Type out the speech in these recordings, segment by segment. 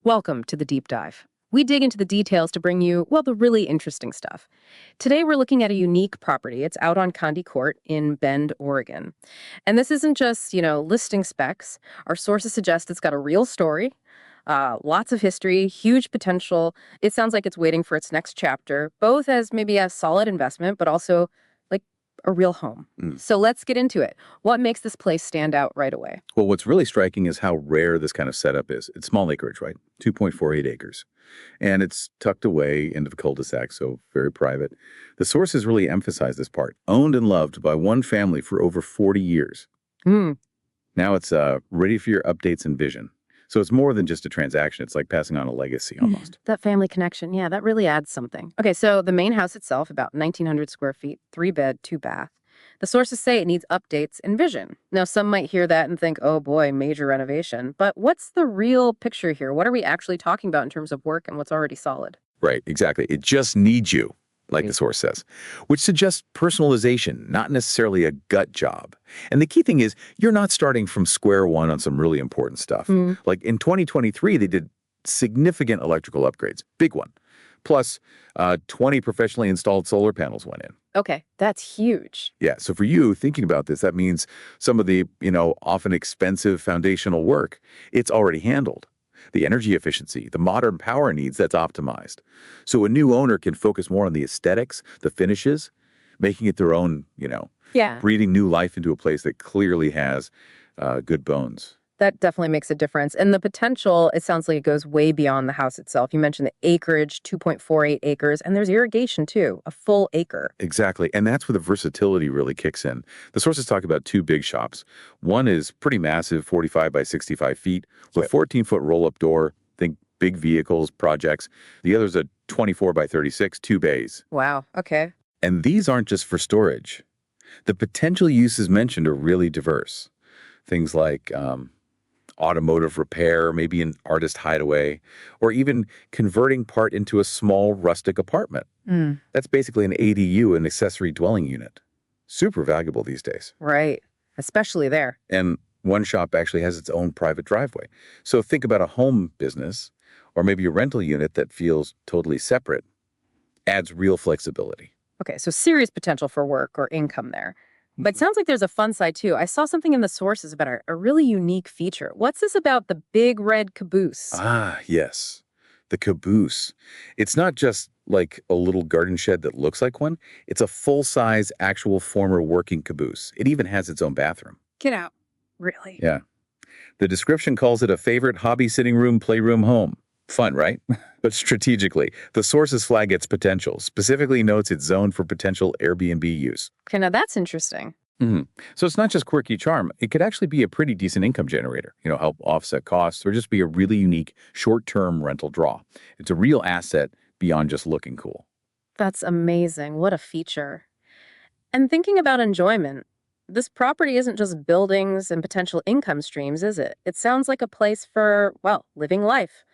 Welcome to the deep dive. We dig into the details to bring you, well, the really interesting stuff. Today, we're looking at a unique property. It's out on Kandi Court in Bend, Oregon. And this isn't just, listing specs. Our sources suggest it's got a real story, lots of history, huge potential. It sounds like it's waiting for its next chapter, both as maybe a solid investment, but also like a real home. So let's get into it. What makes this place stand out right away? Well, what's really striking is how rare this kind of setup is. It's small acreage, right? 2.48 acres. And it's tucked away into the cul-de-sac, so very private. The sources really emphasize this part. Owned and loved by one family for over 40 years. Now it's ready for your updates and vision. So it's more than just a transaction. It's like passing on a legacy almost. That family connection, yeah, that really adds something. Okay, so the main house itself, about 1,900 square feet, 3-bed, 2-bath. The sources say it needs updates and vision. Now, some might hear that and think, oh boy, major renovation. But what's the real picture here? What are we actually talking about in terms of work and what's already solid? Right, exactly. It just needs you, like the source says, which suggests personalization, not necessarily a gut job. And the key thing is you're not starting from square one on some really important stuff. Like in 2023, they did significant electrical upgrades, big one. Plus, 20 professionally installed solar panels went in. Okay, that's huge. Yeah, so for you, thinking about this, that means some of the, often expensive foundational work, it's already handled. The energy efficiency, the modern power needs, that's optimized. So a new owner can focus more on the aesthetics, the finishes, making it their own, breathing new life into a place that clearly has good bones. That definitely makes a difference. And the potential, it sounds like it goes way beyond the house itself. You mentioned the acreage, 2.48 acres, and there's irrigation too, a full acre. Exactly. And that's where the versatility really kicks in. The sources talk about two big shops. One is pretty massive, 45 by 65 feet, with 14-foot roll-up door. Think big vehicles, projects. The other's a 24 by 36, 2 bays. Wow. Okay. And these aren't just for storage. The potential uses mentioned are really diverse. Things like automotive repair, maybe an artist hideaway, or even converting part into a small rustic apartment. That's basically an ADU, an accessory dwelling unit. Super valuable these days. Right. Especially there. And one shop actually has its own private driveway. So think about a home business or maybe a rental unit that feels totally separate, adds real flexibility. Okay, so serious potential for work or income there. But it sounds like there's a fun side too. I saw something in the sources about a really unique feature. What's this about the big red caboose? Ah, yes. The caboose. It's not just like a little garden shed that looks like one. It's a full-size, actual former working caboose. It even has its own bathroom. Get out. Really? Yeah. The description calls it a favorite hobby sitting room, playroom home. Fun, right? But strategically, the sources flag its potential, specifically notes it's zoned for potential Airbnb use. Okay, now that's interesting. So it's not just quirky charm. It could actually be a pretty decent income generator, help offset costs or just be a really unique short-term rental draw. It's a real asset beyond just looking cool. That's amazing. What a feature. And thinking about enjoyment, this property isn't just buildings and potential income streams, is it? It sounds like a place for, well, living life.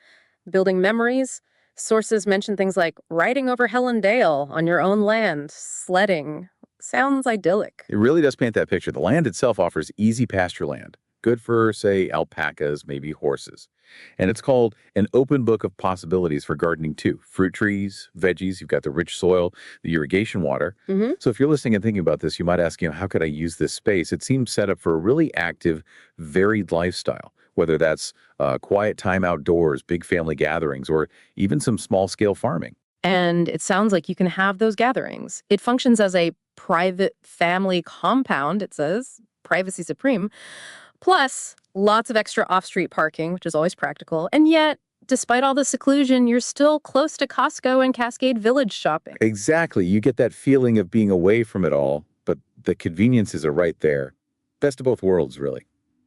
Building memories. Sources mention things like riding over Helen Dale on your own land, sledding. Sounds idyllic. It really does paint that picture. The land itself offers easy pasture land, good for, say, alpacas, maybe horses. And it's called an open book of possibilities for gardening too. Fruit trees, veggies, you've got the rich soil, the irrigation water. So if you're listening and thinking about this, you might ask, how could I use this space? It seems set up for a really active, varied lifestyle. Whether that's quiet time outdoors, big family gatherings, or even some small-scale farming. And it sounds like you can have those gatherings. It functions as a private family compound, it says, privacy supreme, plus lots of extra off-street parking, which is always practical. And yet, despite all the seclusion, you're still close to Costco and Cascade Village shopping. Exactly. You get that feeling of being away from it all, but the conveniences are right there. Best of both worlds, really.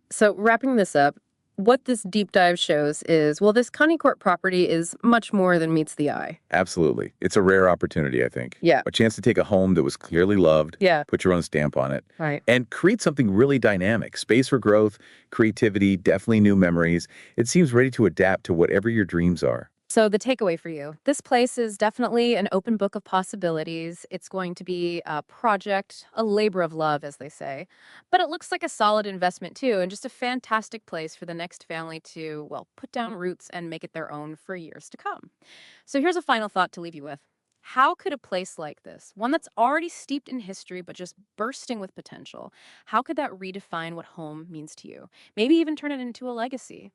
So wrapping this up, what this deep dive shows is, well, this Kandi Court property is much more than meets the eye. Absolutely. It's a rare opportunity, I think. Yeah. A chance to take a home that was clearly loved, put your own stamp on it, and create something really dynamic. Space for growth, creativity, definitely new memories. It seems ready to adapt to whatever your dreams are. So, the takeaway for you, this place is definitely an open book of possibilities. It's going to be a project, a labor of love, as they say. But it looks like a solid investment, too, and just a fantastic place for the next family to, well, put down roots and make it their own for years to come. So, here's a final thought to leave you with. How could a place like this, one that's already steeped in history but just bursting with potential, how could that redefine what home means to you? Maybe even turn it into a legacy?